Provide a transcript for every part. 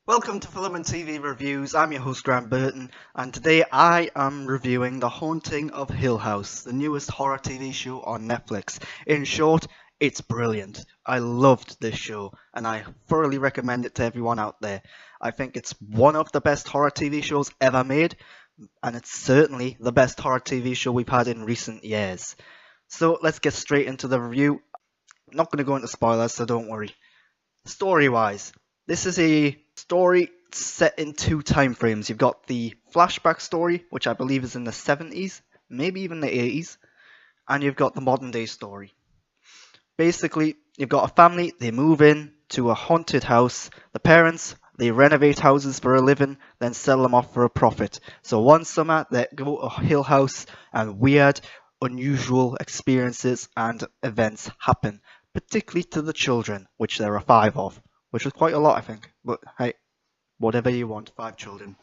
Welcome to Film and TV Reviews. I'm your host Grant Burton, and today I am reviewing The Haunting of Hill House, the newest horror TV show on Netflix. In short, it's brilliant. I loved this show, and I thoroughly recommend it to everyone out there. I think it's one of the best horror TV shows ever made, and it's certainly the best horror TV show we've had in recent years. So let's get straight into the review. I'm not going to go into spoilers, so don't worry. Story-wise, this is a story set in two time frames. You've got the flashback story, which I believe is in the 70s, maybe even the 80s, and you've got the modern day story. Basically, you've got a family, they move in to a haunted house. The parents, they renovate houses for a living, then sell them off for a profit. So one summer, they go to Hill House, and weird, unusual experiences and events happen, particularly to the children, which there are 5 of. Which is quite a lot, I think. But hey, whatever you want, 5 children.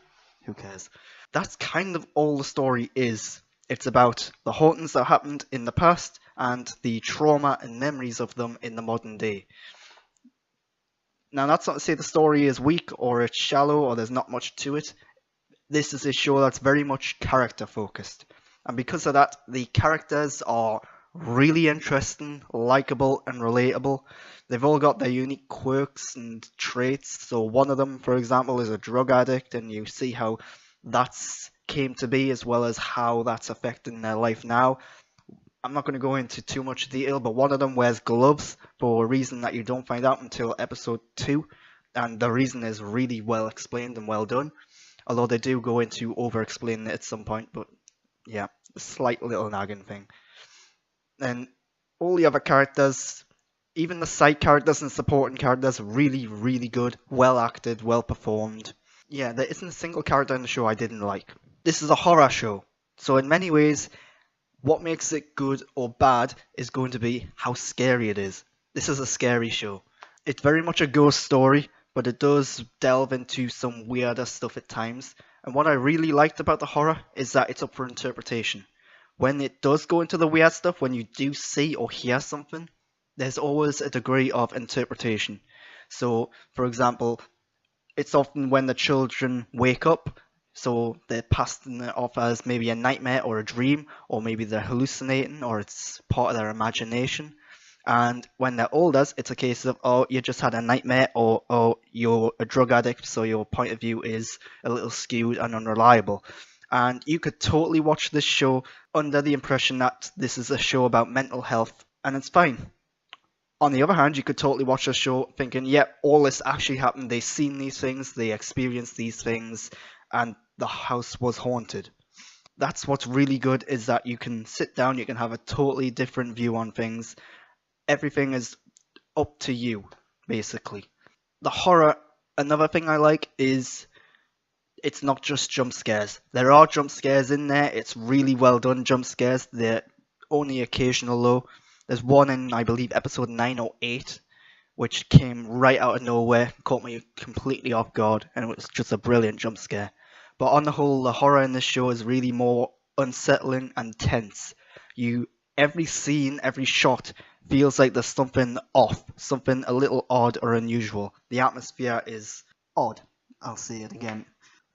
Who cares? That's kind of all the story is. It's about the hauntings that happened in the past and the trauma and memories of them in the modern day. Now, that's not to say the story is weak or it's shallow or there's not much to it. This is a show that's very much character focused. And because of that, the characters are really interesting, likable, and relatable. They've all got their unique quirks and traits. So one of them, for example, is a drug addict, and you see how that's came to be as well as how that's affecting their life now. I'm not going to go into too much detail, but one of them wears gloves for a reason that you don't find out until episode 2, and the reason is really well explained and well done. Although they do go into over-explaining it at some point, but yeah, a slight little nagging thing. And all the other characters, even the side characters and supporting characters, really, really good, well acted, well performed. Yeah, there isn't a single character in the show I didn't like. This is a horror show, so in many ways, what makes it good or bad is going to be how scary it is. This is a scary show. It's very much a ghost story, but it does delve into some weirder stuff at times. And what I really liked about the horror is that it's up for interpretation. When it does go into the weird stuff, when you do see or hear something, there's always a degree of interpretation. So, for example, it's often when the children wake up, so they're passing it off as maybe a nightmare or a dream, or maybe they're hallucinating, or it's part of their imagination. And when they're older, it's a case of, oh, you just had a nightmare, or oh, you're a drug addict, so your point of view is a little skewed and unreliable. And you could totally watch this show under the impression that this is a show about mental health, and it's fine. On the other hand, you could totally watch a show thinking, yep, all this actually happened, they've seen these things, they experienced these things, and the house was haunted. That's what's really good, is that you can sit down, you can have a totally different view on things. Everything is up to you, basically. The horror, another thing I like is it's not just jump scares. There are jump scares in there. It's really well done jump scares. They're only occasional though. There's one in, I believe, episode 9 or 8, which came right out of nowhere, caught me completely off guard, and it was just a brilliant jump scare. But on the whole, the horror in this show is really more unsettling and tense. Every scene, every shot feels like there's something off, something a little odd or unusual. The atmosphere is odd. I'll say it again.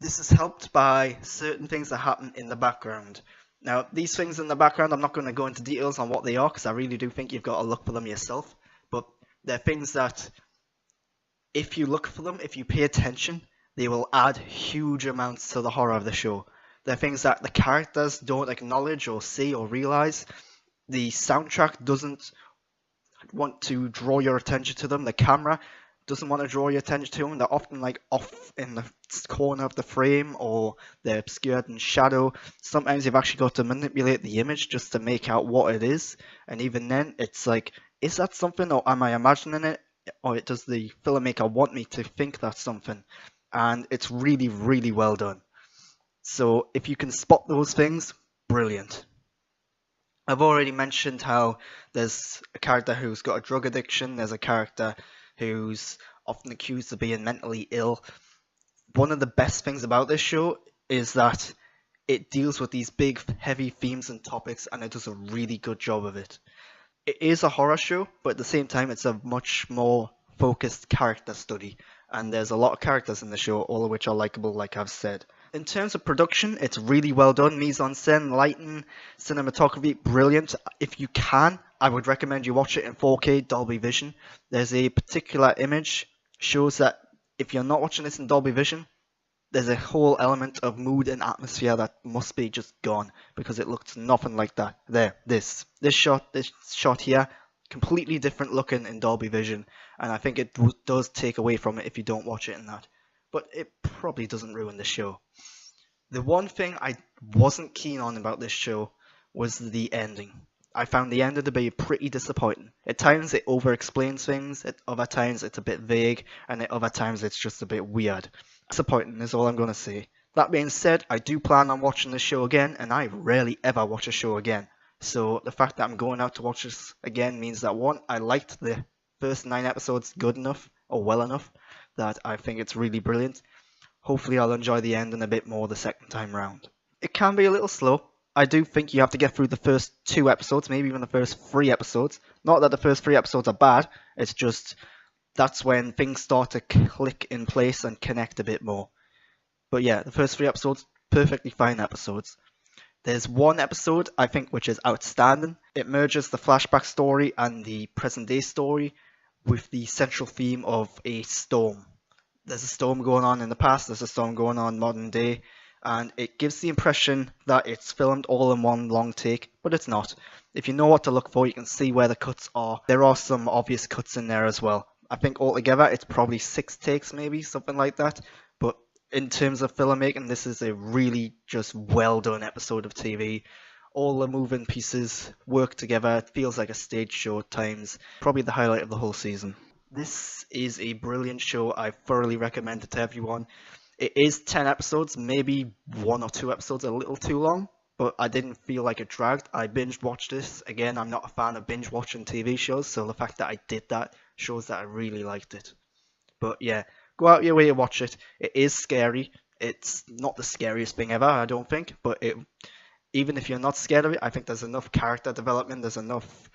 This is helped by certain things that happen in the background. Now, these things in the background, I'm not going to go into details on what they are, because I really do think you've got to look for them yourself. But they're things that, if you look for them, if you pay attention, they will add huge amounts to the horror of the show. They're things that the characters don't acknowledge or see or realize. The soundtrack doesn't want to draw your attention to them. The camera doesn't want to draw your attention to them. They're often like off in the corner of the frame, or they're obscured in shadow. Sometimes you've actually got to manipulate the image just to make out what it is, and even then it's like, is that something, or am I imagining it, or does the filmmaker want me to think that's something? And it's really, really well done. So if you can spot those things, brilliant. I've already mentioned how there's a character who's got a drug addiction, there's a character who's often accused of being mentally ill. One of the best things about this show is that it deals with these big, heavy themes and topics, and it does a really good job of it. It is a horror show, but at the same time, it's a much more focused character study. and there's a lot of characters in the show, all of which are likable, like I've said. In terms of production, it's really well done. Mise-en-scène, lighting, cinematography, brilliant. If you can, I would recommend you watch it in 4K Dolby Vision. There's a particular image shows that if you're not watching this in Dolby Vision, there's a whole element of mood and atmosphere that must be just gone because it looks nothing like that. There, this shot here, completely different looking in Dolby Vision, and I think it does take away from it if you don't watch it in that. But it probably doesn't ruin the show. The one thing I wasn't keen on about this show was the ending. I found the ending to be pretty disappointing. At times it over-explains things, at other times it's a bit vague, and at other times it's just a bit weird. Disappointing is all I'm going to say. That being said, I do plan on watching this show again, and I rarely ever watch a show again. So the fact that I'm going out to watch this again means that, one, I liked the first 9 episodes good enough, or well enough, that I think it's really brilliant. Hopefully I'll enjoy the ending a bit more the second time round. It can be a little slow. I do think you have to get through the first 2 episodes, maybe even the first 3 episodes. Not that the first 3 episodes are bad, it's just that's when things start to click in place and connect a bit more. But yeah, the first 3 episodes, perfectly fine episodes. There's one episode, I think, which is outstanding. It merges the flashback story and the present day story with the central theme of a storm. There's a storm going on in the past, there's a storm going on modern day, and it gives the impression that it's filmed all in one long take, but it's not. If you know what to look for, you can see where the cuts are. There are some obvious cuts in there as well. I think altogether it's probably 6 takes maybe, something like that, but in terms of filmmaking, this is a really just well done episode of TV. All the moving pieces work together, it feels like a stage show at times, probably the highlight of the whole season. This is a brilliant show. I thoroughly recommend it to everyone. It is 10 episodes, maybe 1 or 2 episodes a little too long, but I didn't feel like it dragged. I binge watched this. Again, I'm not a fan of binge watching TV shows, so the fact that I did that shows that I really liked it. But yeah, go out your way to watch it. It is scary. It's not the scariest thing ever, I don't think, but even if you're not scared of it, I think there's enough character development, there's enough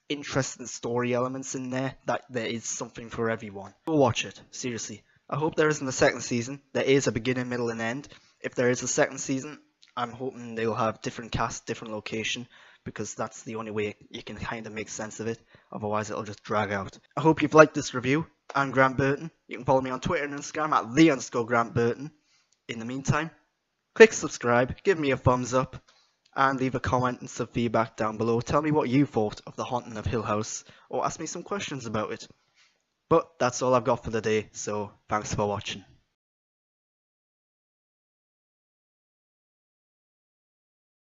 interesting story elements in there that there is something for everyone. Go watch it, seriously. I hope there isn't a second season. There is a beginning, middle and end. If there is a second season, I'm hoping they'll have different cast, different location, because that's the only way you can kind of make sense of it. Otherwise it'll just drag out. I hope you've liked this review. I'm Grant Burton. You can follow me on Twitter and Instagram at @the_Grant Burton. In the meantime, click subscribe, give me a thumbs up, and leave a comment and some feedback down below. Tell me what you thought of The Haunting of Hill House, or ask me some questions about it. But that's all I've got for the day, so thanks for watching.